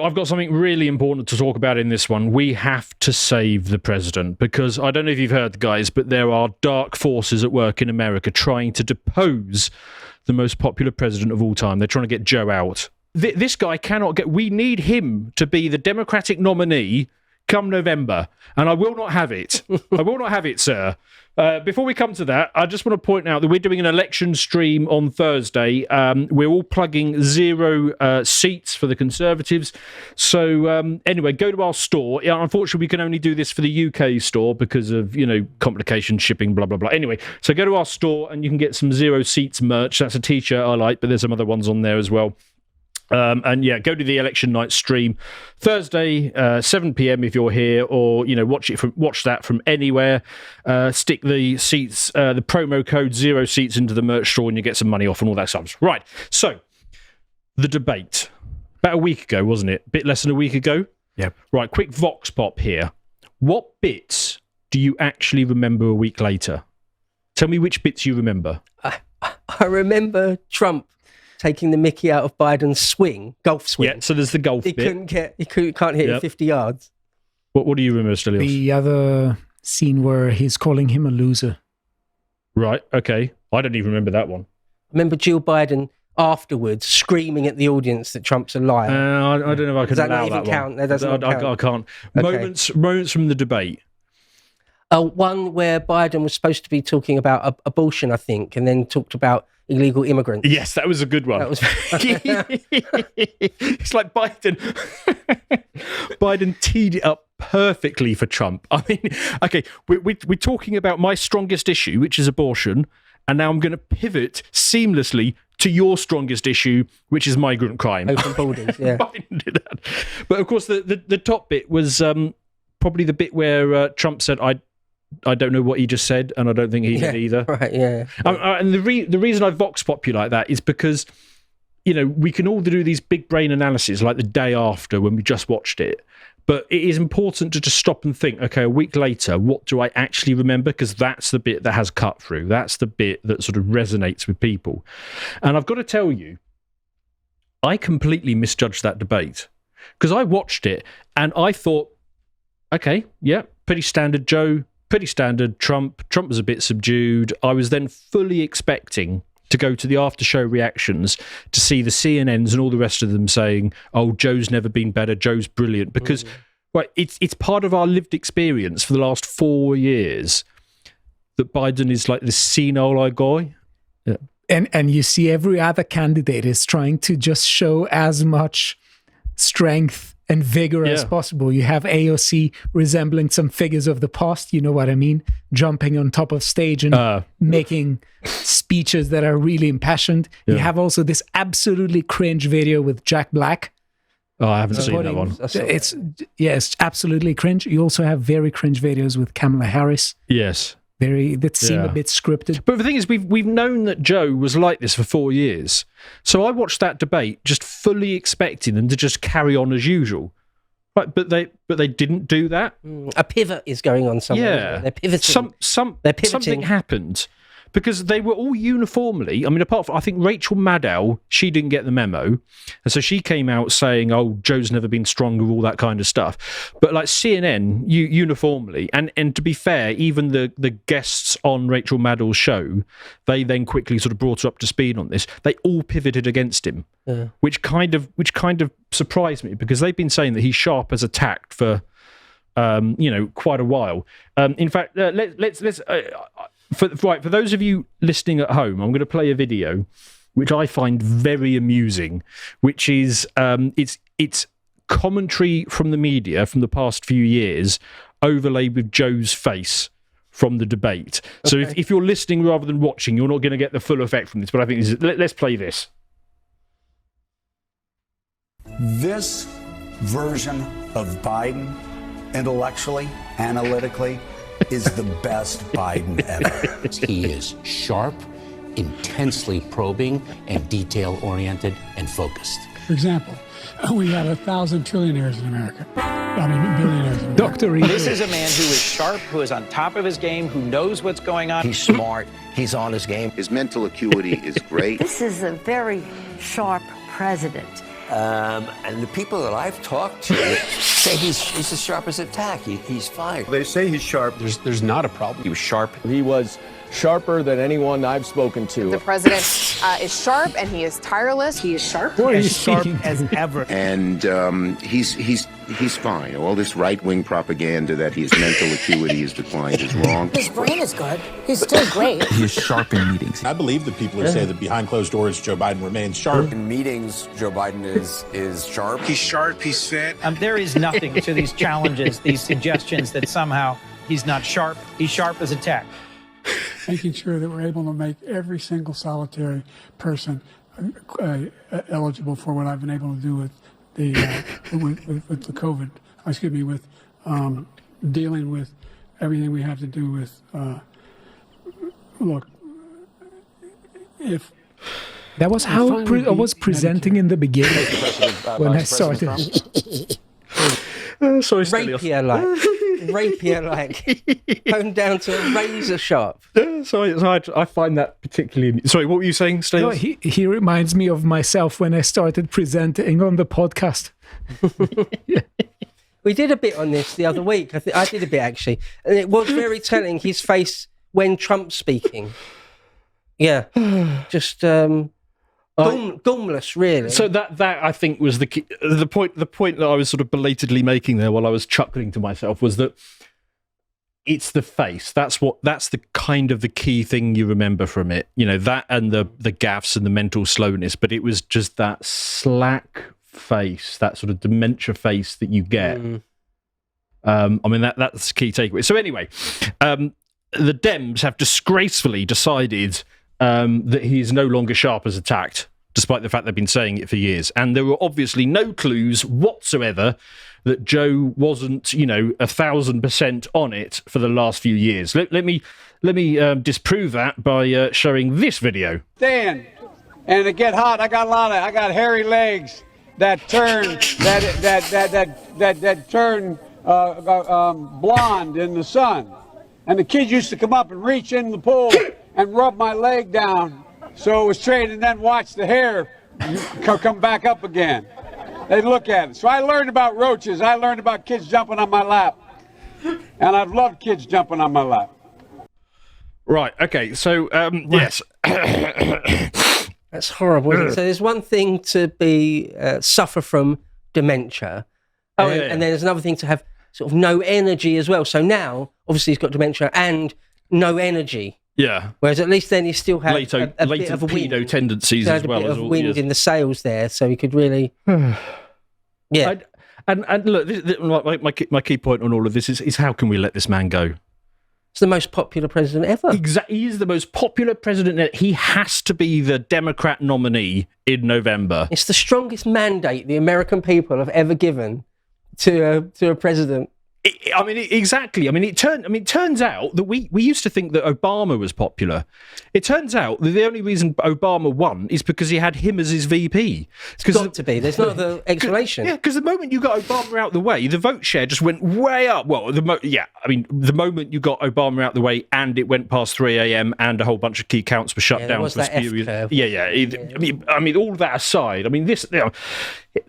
I've got something really important to talk about in this one. We have to save the president, because I don't know if you've heard, guys, but there are dark forces at work in America trying to depose the most popular president of all time. They're trying to get Joe out. This guy cannot get... We need him to be the Democratic nominee come November, and I will not have it. I will not have it, sir. Before we come to that, I just want to point out that we're doing an election stream on Thursday. We're all plugging 0 seats for the Conservatives. So anyway, go to our store. Yeah, unfortunately, we can only do this for the UK store because of, complications, shipping, blah, blah, blah. Anyway, so go to our store and you can get some 0 seats merch. That's a T-shirt I like, but there's some other ones on there as well. And yeah, go to the election night stream Thursday, 7 p.m. if you're here, or watch that from anywhere. Stick the seats, the promo code 0 seats into the merch store, and you get some money off and all that stuff. Right. So the debate about a week ago, wasn't it? A bit less than a week ago. Yep. Right. Quick vox pop here. What bits do you actually remember a week later? Tell me which bits you remember. I remember Trump taking the mickey out of Biden's golf swing. Yeah, so there's the golf bit. Can't hit it 50 yards. What do you remember, Stelios? The other scene where he's calling him a loser. Right, okay. I don't even remember that one. I remember Jill Biden afterwards screaming at the audience that Trump's a liar. I don't know if I can allow that one. Does that not even count? That doesn't count. I can't. Okay. Moments from the debate. One where Biden was supposed to be talking about abortion, I think, and then talked about illegal immigrants. Yes, that was a good one. That was... It's like Biden teed it up perfectly for Trump. I mean, okay, we're talking about my strongest issue, which is abortion, and now I'm going to pivot seamlessly to your strongest issue, which is migrant crime. Open borders, yeah. Biden did that. But of course, the top bit was probably the bit where Trump said, I don't know what he just said, and I don't think he did either. Right, yeah. And the reason I vox pop you like that is because, we can all do these big brain analyses like the day after when we just watched it. But it is important to just stop and think, okay, a week later, what do I actually remember? Because that's the bit that has cut through. That's the bit that sort of resonates with people. And I've got to tell you, I completely misjudged that debate because I watched it and I thought, okay, yeah, pretty standard Joe, pretty standard Trump. Trump was a bit subdued. I was then fully expecting to go to the after show reactions to see the CNNs and all the rest of them saying, oh, Joe's never been better, Joe's brilliant. Because right, it's part of our lived experience for the last 4 years that Biden is like this senile guy. Yeah. And you see every other candidate is trying to just show as much strength and vigor as possible. You have AOC resembling some figures of the past, you know what I mean? Jumping on top of stage and making speeches that are really impassioned. Yeah. You have also this absolutely cringe video with Jack Black. Oh, I haven't seen that one. It's absolutely cringe. You also have very cringe videos with Kamala Harris. Yes. That seem a bit scripted. But the thing is, we've known that Joe was like this for 4 years. So I watched that debate just fully expecting them to just carry on as usual. Right, but they didn't do that. A pivot is going on somewhere. Yeah. They're pivoting. They're pivoting. Something happened. Because they were all uniformly, I mean, apart from, I think Rachel Maddow, she didn't get the memo. And so she came out saying, oh, Joe's never been stronger, all that kind of stuff. But like CNN, uniformly, and to be fair, even the guests on Rachel Maddow's show, they then quickly sort of brought her up to speed on this. They all pivoted against him, which kind of surprised me because they've been saying that he's sharp as a tack for, quite a while. In fact, let's for those of you listening at home, I'm going to play a video which I find very amusing, which is it's commentary from the media from the past few years overlaid with Joe's face from the debate. So if you're listening rather than watching, you're not going to get the full effect from this, but I think let's play this. This version of Biden, intellectually, analytically, is the best Biden ever. He is sharp, intensely probing, and detail-oriented and focused. For example, we had 1,000 trillionaires in America. I mean, billionaires in America. Dr. Reed. This is a man who is sharp, who is on top of his game, who knows what's going on. He's smart. He's on his game. His mental acuity is great. This is a very sharp president. And the people that I've talked to say he's as sharp as a tack. He's fine. They say he's sharp. There's not a problem. He was sharp. He was sharper than anyone I've spoken to. The president is sharp and he is tireless. He is sharp. As sharp as ever. And he's fine. All this right-wing propaganda that his mental acuity has declined is wrong. His brain is good. He's still great. He is sharp in meetings. I believe the people who say that behind closed doors, Joe Biden remains sharp. In meetings, Joe Biden is sharp. He's sharp, he's fit. There is nothing to these challenges, these suggestions that somehow he's not sharp. He's sharp as a tack. Making sure that we're able to make every single solitary person eligible for what I've been able to do with the with the COVID. Excuse me, with dealing with everything we have to do with. Look, if that was how I was presenting in the beginning when I started. Sorry, rapier-like, honed down to a razor sharp. Sorry, I find that particularly. Sorry, what were you saying, Steve? No, he reminds me of myself when I started presenting on the podcast. Yeah. We did a bit on this the other week. I did a bit actually, and it was very telling. His face when Trump's speaking. Yeah, just. Gormless, really. So that I think was the key, the point that I was sort of belatedly making there while I was chuckling to myself was that it's the face. That's the kind of the key thing you remember from it. You know, that and the gaffes and the mental slowness, but it was just that slack face, that sort of dementia face that you get. I mean that's the key takeaway. So anyway, the Dems have disgracefully decided that he's no longer sharp as a tack, despite the fact they've been saying it for years. And there were obviously no clues whatsoever that Joe wasn't, 1,000% on it for the last few years. Let me disprove that by showing this video. Stand, and to get hot, I got hairy legs that turn turn blonde in the sun. And the kids used to come up and reach in the pool and rub my leg down so it was straight, and then watch the hair come back up again. They'd look at it. So I learned about roaches. I learned about kids jumping on my lap. And I've loved kids jumping on my lap. Right, okay, so, yes. That's horrible, isn't it? So there's one thing to be suffer from dementia. And then there's another thing to have sort of no energy as well. So now, obviously, he's got dementia and no energy. Yeah. Whereas at least then he still had a bit of a wind. Tendencies as well. A bit of wind in the sails there, so he could really... yeah. And look, my key point on all of this is how can we let this man go? It's the most popular president ever. Exactly. He is the most popular president. He has to be the Democrat nominee in November. It's the strongest mandate the American people have ever given to a president. Exactly. It turns out that we used to think that Obama was popular. It turns out that the only reason Obama won is because he had him as his VP. It's got to be. There's no other explanation. Yeah, because the moment you got Obama out the way, the vote share just went way up. Well, the moment you got Obama out the way and it went past 3 a.m. and a whole bunch of key counts were shut down for spurious. All that aside,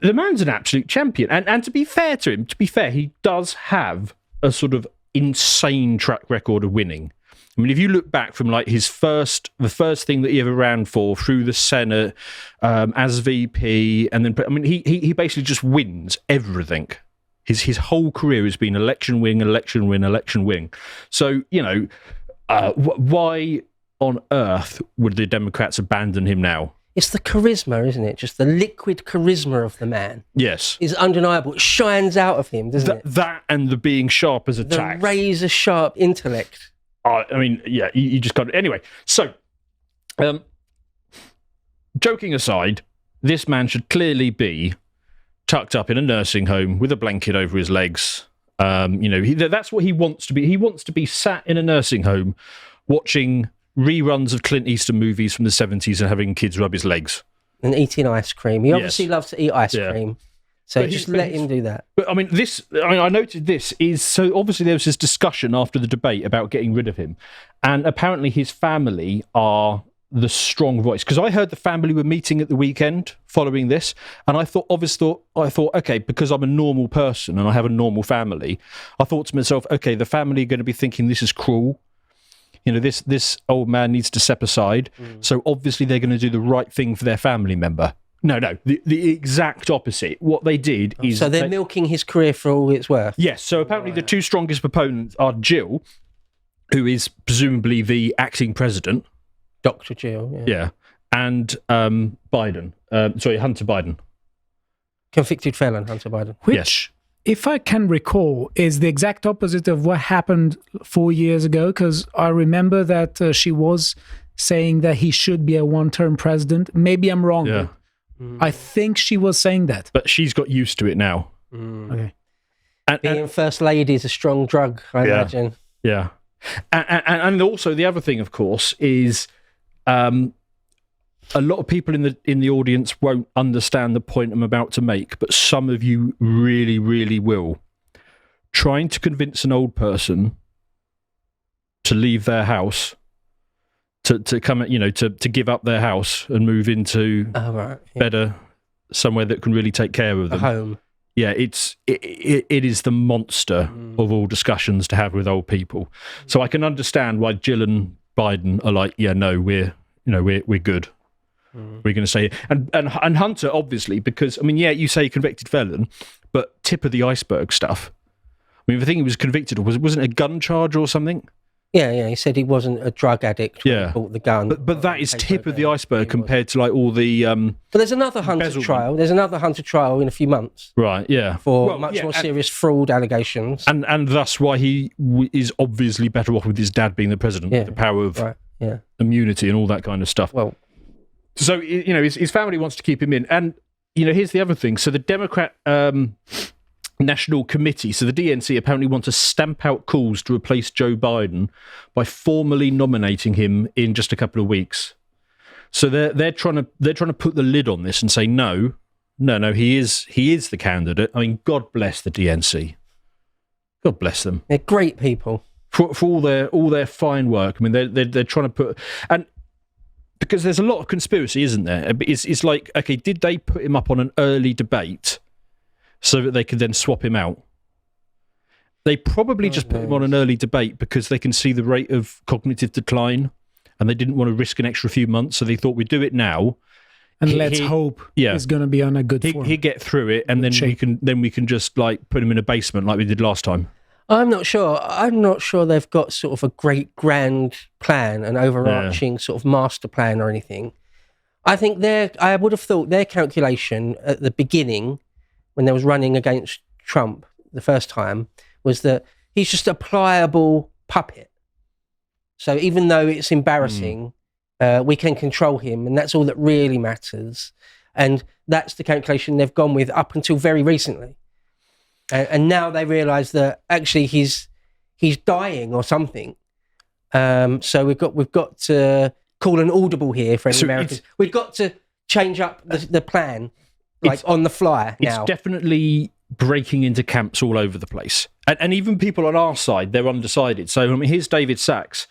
the man's an absolute champion. And to be fair to him, he does have a sort of insane track record of winning. I mean, if you look back from like the first thing that he ever ran for through the Senate as VP, and then he basically just wins everything. His whole career has been election win. So why on earth would the Democrats abandon him now? It's the charisma, isn't it? Just the liquid charisma of the man. Yes. Is undeniable. It shines out of him, doesn't it? That and the being sharp as a tack. The razor-sharp intellect. You just got it. Anyway, so, joking aside, this man should clearly be tucked up in a nursing home with a blanket over his legs. That's what he wants to be. He wants to be sat in a nursing home watching reruns of Clint Eastwood movies from the 70s and having kids rub his legs. And eating ice cream. He obviously loves to eat ice cream. So just let him do that. But I noted this is, so obviously there was this discussion after the debate about getting rid of him. And apparently his family are the strong voice, because I heard the family were meeting at the weekend following this, and I thought, okay, because I'm a normal person and I have a normal family, I thought to myself, okay, the family are going to be thinking this is cruel. You know, this old man needs to step aside. So obviously they're going to do the right thing for their family member. No, the exact opposite. What they did is... So they're milking his career for all it's worth? Yes, so apparently the two strongest proponents are Jill, who is presumably the acting president. Dr. Jill, yeah. And Biden. Hunter Biden. Convicted felon, Hunter Biden. Which, if I can recall, is the exact opposite of what happened 4 years ago, because I remember that she was saying that he should be a one-term president. Maybe I'm wrong. Yeah. I think she was saying that. But she's got used to it now. Okay. Being first lady is a strong drug, I imagine. Yeah. And also the other thing, of course, is a lot of people in the audience won't understand the point I'm about to make, but some of you really, really will. Trying to convince an old person to leave their house, to come, to give up their house and move into better, somewhere that can really take care of them. A home. Yeah, it is the monster of all discussions to have with old people. So I can understand why Jill and Biden are like, yeah, no, we're good. We're going to say, and Hunter, obviously, because, I mean, yeah, you say convicted felon, but tip of the iceberg stuff. I mean, the thing he was convicted of wasn't a gun charge or something? Yeah, he said he wasn't a drug addict when he bought the gun. But that is tip of the iceberg compared to like all the... But there's another Hunter trial. There's another Hunter trial in a few months. Right, yeah. For much more serious fraud allegations. And thus why he is obviously better off with his dad being the president, with the power of immunity and all that kind of stuff. Well, so, his family wants to keep him in. And, here's the other thing. So the Democrat... National Committee, so the DNC apparently want to stamp out calls to replace Joe Biden by formally nominating him in just a couple of weeks. So they're trying to put the lid on this and say no, he is the candidate. I mean, God bless the DNC. God bless them. They're great people for all their fine work. I mean, they're trying to put, and because there's a lot of conspiracy, isn't there? It's like, okay, did they put him up on an early debate so that they could then swap him out? They probably just put him on an early debate because they can see the rate of cognitive decline and they didn't want to risk an extra few months, so they thought we'd do it now. And let's hope he's going to be on a good form. He'd get through it, and then we can just like put him in a basement like we did last time. I'm not sure. I'm not sure they've got sort of a great grand plan, an overarching sort of master plan or anything. I think I would have thought their calculation at the beginning, when they was running against Trump the first time, was that he's just a pliable puppet. So even though it's embarrassing, we can control him, and that's all that really matters. And that's the calculation they've gone with up until very recently. And now they realise that actually he's dying or something. So we've got to call an audible here for any Americans. We've got to change up the plan. Like on the fly now. It's definitely breaking into camps all over the place. And even people on our side, they're undecided. So, I mean, here's David Sachs,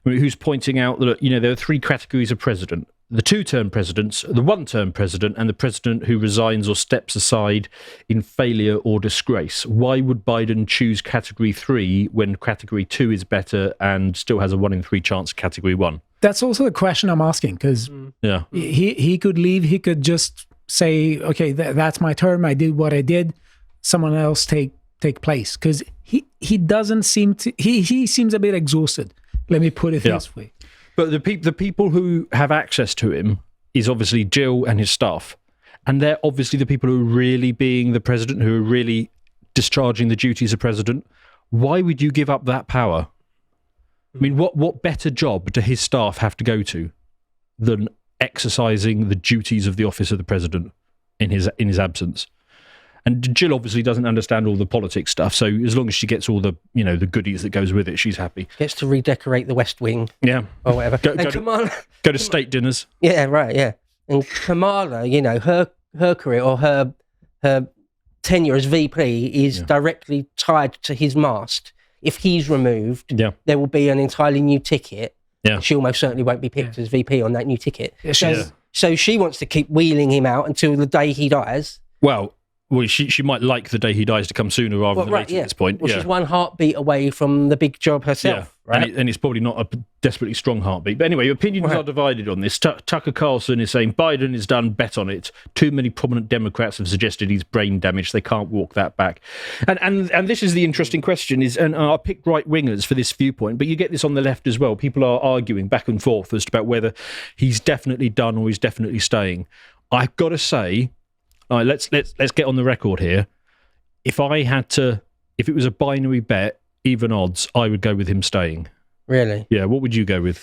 who's pointing out that, there are three categories of president. The two-term presidents, the one-term president, and the president who resigns or steps aside in failure or disgrace. Why would Biden choose category 3 when category 2 is better and still has a 1 in 3 chance of category 1? That's also the question I'm asking, because he could leave, he could just say, okay, that's my term, I did what I did, someone else take place, because he doesn't seem to, he seems a bit exhausted, let me put it this way. But the people who have access to him is obviously Jill and his staff, and they're obviously the people who are really being the president, who are really discharging the duties of president. Why would you give up that power? I mean, what better job do his staff have to go to than exercising the duties of the office of the president in his absence? And Jill obviously doesn't understand all the politics stuff, so as long as she gets all the the goodies that goes with it, she's happy. Gets to redecorate the West Wing, or whatever. Go to state dinners. Yeah, right. Yeah, and Kamala, her career or her tenure as VP is directly tied to his mast. If he's removed, there will be an entirely new ticket Yeah. She almost certainly won't be picked as VP on that new ticket. So she wants to keep wheeling him out until the day he dies. Well, she might like the day he dies to come sooner rather than later at this point. Well, she's one heartbeat away from the big job herself, right? And it's probably not a desperately strong heartbeat. But anyway, opinions are divided on this. Tucker Carlson is saying Biden is done, bet on it. Too many prominent Democrats have suggested he's brain damaged. They can't walk that back. And this is the interesting question, and I picked right-wingers for this viewpoint, but you get this on the left as well. People are arguing back and forth as to about whether he's definitely done or he's definitely staying. I've got to say, all right, let's get on the record here. If it was a binary bet, even odds, I would go with him staying. Really? Yeah. What would you go with?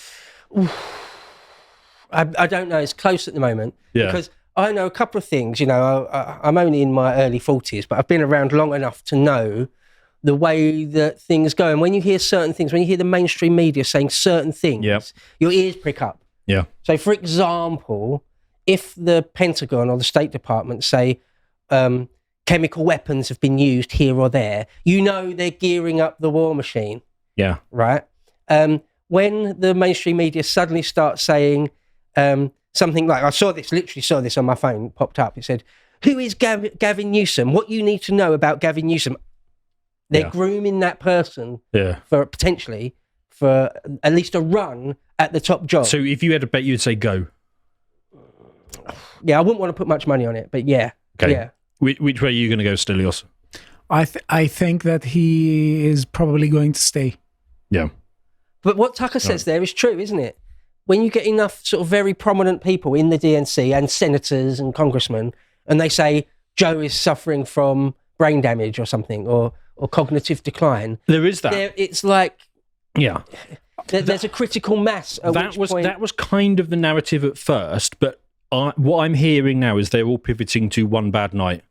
I don't know. It's close at the moment. Yeah. Because I know a couple of things. You know, I'm only in my early 40s, but I've been around long enough to know the way that things go. And when you hear certain things, when you hear the mainstream media saying certain things, your ears prick up. Yeah. So, for example, if the Pentagon or the State Department say chemical weapons have been used here or there, you know they're gearing up the war machine. Yeah. Right? When the mainstream media suddenly starts saying something like, literally saw this on my phone, popped up, it said, who is Gavin Newsom? What you need to know about Gavin Newsom. They're grooming that person for potentially for at least a run at the top job. So if you had a bet, you'd say go. Yeah, I wouldn't want to put much money on it, but yeah. Okay. Yeah. Which way are you going to go, Stelios? I think that he is probably going to stay. Yeah. But what Tucker says there is true, isn't it? When you get enough sort of very prominent people in the DNC and senators and congressmen, and they say Joe is suffering from brain damage or something, or cognitive decline. There is that. It's like... Yeah. There's a critical mass at that which point... That was kind of the narrative at first, but what I'm hearing now is they're all pivoting to one bad night.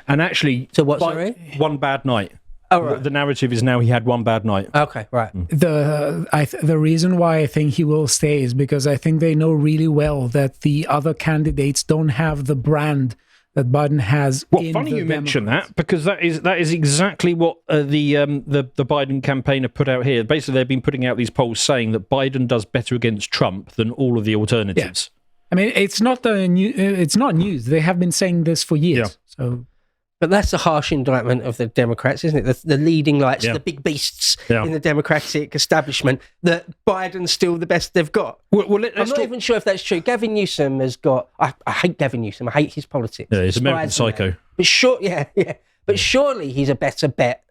And actually... So what, sorry? One bad night. Oh, right. The narrative is now he had one bad night. Okay, right. The reason why I think he will stay is because I think they know really well that the other candidates don't have the brand that Biden has. Well, funny you mention that, because that is exactly what the Biden campaign have put out here. Basically, they've been putting out these polls saying that Biden does better against Trump than all of the alternatives. Yeah. I mean, it's not news. They have been saying this for years. Yeah. So. But that's a harsh indictment of the Democrats, isn't it? The leading lights, the big beasts in the Democratic establishment, that Biden's still the best they've got. Well, I'm not even sure if that's true. Gavin Newsom has got... I hate Gavin Newsom. I hate his politics. Yeah, he's American psycho. But But surely he's a better bet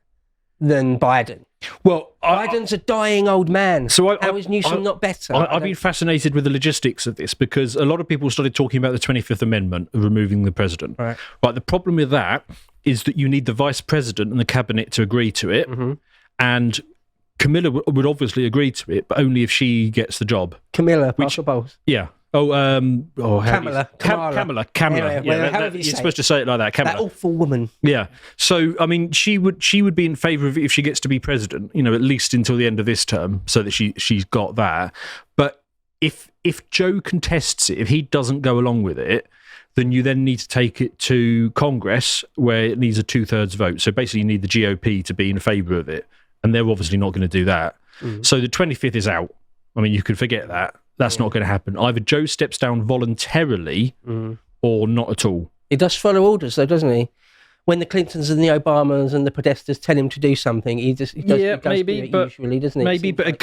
than Biden. Well, Biden's a dying old man. So how is Newsom not better? I've been fascinated with the logistics of this, because a lot of people started talking about the 25th Amendment, removing the president. Right. But the problem with that is that you need the vice president and the cabinet to agree to it. Mm-hmm. And Camilla would obviously agree to it, but only if she gets the job. Camilla, Parker Bowles. Yeah. Kamala. Kamala. Yeah, you're supposed to say it like that. Kamala. That awful woman. Yeah. So, I mean, she would be in favour of it if she gets to be president, at least until the end of this term, so that she's got that. But if Joe contests it, if he doesn't go along with it, then you then need to take it to Congress, where it needs a 2/3 vote. So basically you need the GOP to be in favour of it. And they're obviously not going to do that. Mm. So the 25th is out. I mean, you could forget that. That's not going to happen. Either Joe steps down voluntarily or not at all. He does follow orders, though, doesn't he? When the Clintons and the Obamas and the Podestas tell him to do something, he does maybe, do it but usually, doesn't he? Maybe, but it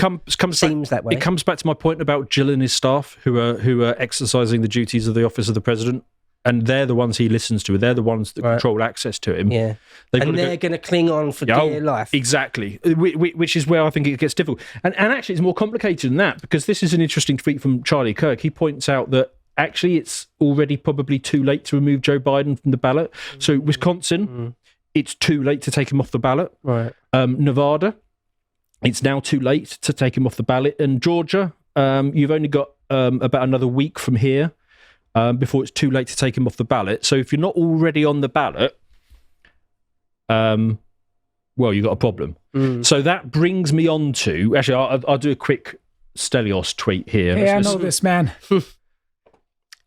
seems that way. It comes back to my point about Jill and his staff, who are exercising the duties of the office of the president. And they're the ones he listens to. They're the ones that control access to him. Yeah, and they're going to cling on for dear life. Exactly, which is where I think it gets difficult. And actually, it's more complicated than that, because this is an interesting tweet from Charlie Kirk. He points out that actually it's already probably too late to remove Joe Biden from the ballot. So Wisconsin, it's too late to take him off the ballot. Right. Nevada, it's now too late to take him off the ballot. And Georgia, you've only got about another week from here. Before it's too late to take him off the ballot. So if you're not already on the ballot, well, you've got a problem. So that brings me on to... Actually, I'll do a quick Stelios tweet here. Hey, I know this man.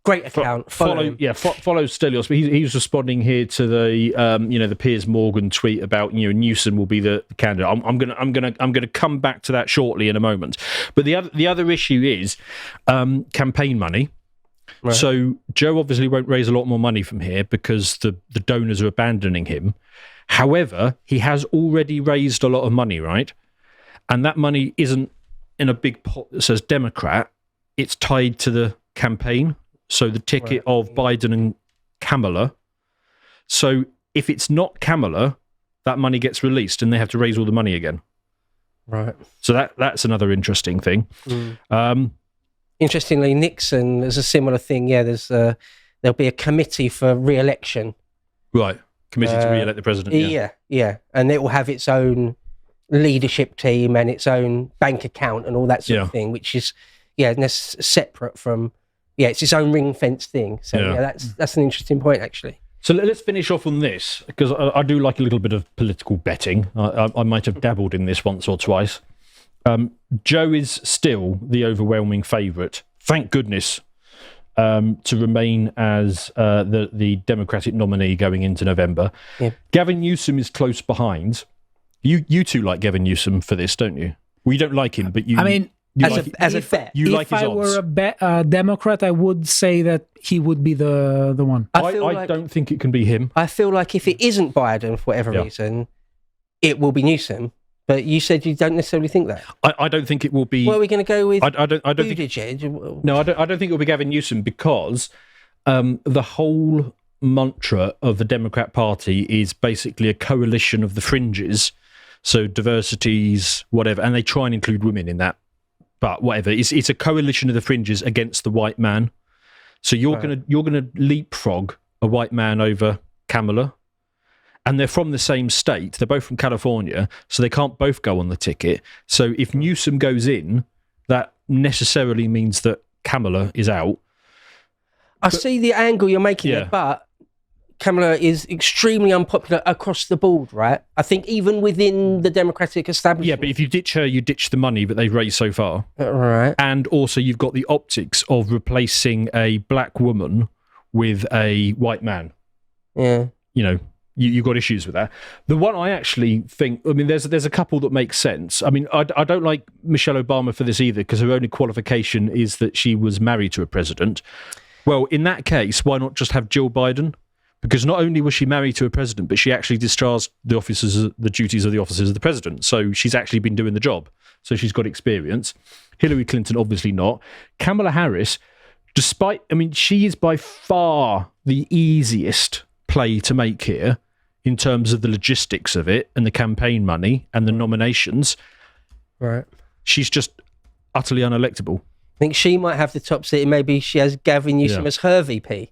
Great account. Follow Stelios, but he's responding here to the the Piers Morgan tweet about Newsom will be the candidate. I'm gonna come back to that shortly in a moment. But the other issue is campaign money. Right. So Joe obviously won't raise a lot more money from here because the donors are abandoning him. However, he has already raised a lot of money, right? And that money isn't in a big pot that says Democrat. It's tied to the campaign. So the ticket of Biden and Kamala. So if it's not Kamala, that money gets released and they have to raise all the money again. Right. So that's another interesting thing. Interestingly, Nixon, there's a similar thing. Yeah, there'll be a committee for re-election. Right. Committee to re-elect the president. Yeah. And it will have its own leadership team and its own bank account and all that sort of thing, which is, separate from... Yeah, it's its own ring-fence thing. So that's an interesting point, actually. So let's finish off on this, because I do like a little bit of political betting. I might have dabbled in this once or twice. Joe is still the overwhelming favourite, thank goodness, to remain as the Democratic nominee going into November. Yeah. Gavin Newsom is close behind. You two like Gavin Newsom for this, don't you? Well, you don't like him, but you... I mean... If I were a Democrat, I would say that he would be the one. I don't think it can be him. I feel like if it isn't Biden for whatever reason, it will be Newsom. But you said you don't necessarily think that. I don't think it will be. What are we going to go with? I don't think. No, I don't think it will be Gavin Newsom because the whole mantra of the Democrat Party is basically a coalition of the fringes, so diversities, whatever, and they try and include women in that. But whatever, it's a coalition of the fringes against the white man. So you're gonna leapfrog a white man over Kamala, and they're from the same state. They're both from California, so they can't both go on the ticket. So if Newsom goes in, that necessarily means that Kamala is out. I see the angle you're making there, but Kamala is extremely unpopular across the board, right? I think even within the Democratic establishment. Yeah, but if you ditch her, you ditch the money that they've raised so far. Right. And also you've got the optics of replacing a black woman with a white man. Yeah. You've got issues with that. The one I actually think, there's a couple that make sense. I don't like Michelle Obama for this either, because her only qualification is that she was married to a president. Well, in that case, why not just have Jill Biden? Because not only was she married to a president, but she actually discharged the duties of the offices of the president. So she's actually been doing the job. So she's got experience. Hillary Clinton, obviously not. Kamala Harris, she is by far the easiest play to make here in terms of the logistics of it and the campaign money and the nominations. Right. She's just utterly unelectable. I think she might have the top seat, and maybe she has Gavin Newsom as her VP.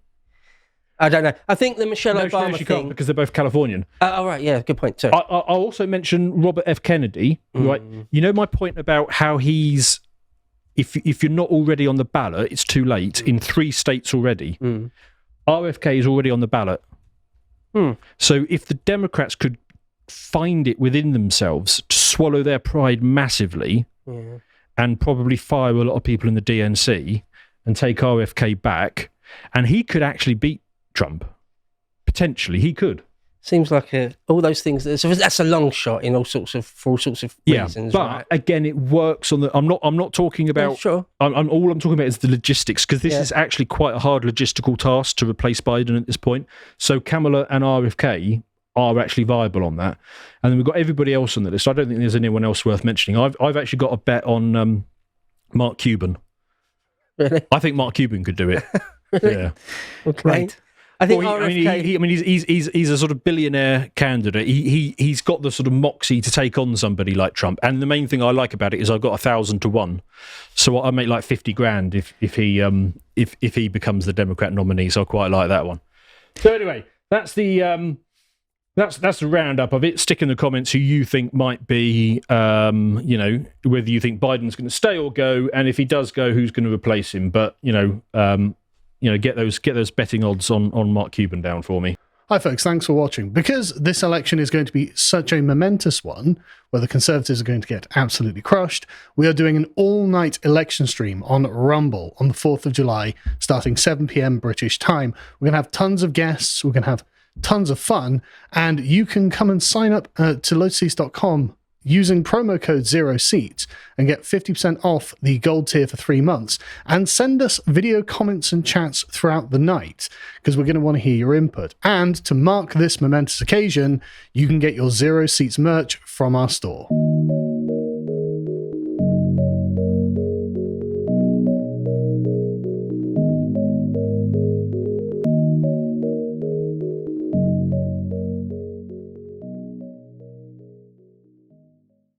I don't know. I think the Michelle Obama thing... can't, because they're both Californian. Right, yeah, good point, sorry. I'll also mention Robert F. Kennedy, right? You know my point about how he's... If you're not already on the ballot, it's too late. In 3 states already. RFK is already on the ballot. So if the Democrats could find it within themselves to swallow their pride massively and probably fire a lot of people in the DNC and take RFK back, and he could actually beat Trump. Potentially, he could. Seems like all those things. That's a long shot in for all sorts of reasons. But right? Again, it works on the. I'm not talking about. Sure. All I'm talking about is the logistics, because this is actually quite a hard logistical task to replace Biden at this point. So Kamala and RFK are actually viable on that, and then we've got everybody else on the list. I don't think there's anyone else worth mentioning. I've actually got a bet on Mark Cuban. Really? I think Mark Cuban could do it. Really? Yeah. Okay. Right. I think he's a sort of billionaire candidate. He's got the sort of moxie to take on somebody like Trump. And the main thing I like about it is I've got 1,000 to 1, so I make like 50 grand if he becomes the Democrat nominee. So I quite like that one. So anyway, that's the roundup of it. Stick in the comments who you think might be, whether you think Biden's going to stay or go, and if he does go, who's going to replace him. But get those betting odds on Mark Cuban down for me. Hi folks, thanks for watching. Because this election is going to be such a momentous one, where the Conservatives are going to get absolutely crushed, we are doing an all-night election stream on Rumble on the 4th of July, starting 7 p.m. British time. We're going to have tons of guests, we're going to have tons of fun, and you can come and sign up to lotus.com using promo code 0seats and get 50% off the gold tier for 3 months, and send us video comments and chats throughout the night because we're going to want to hear your input. And to mark this momentous occasion, you can get your 0 Seats merch from our store.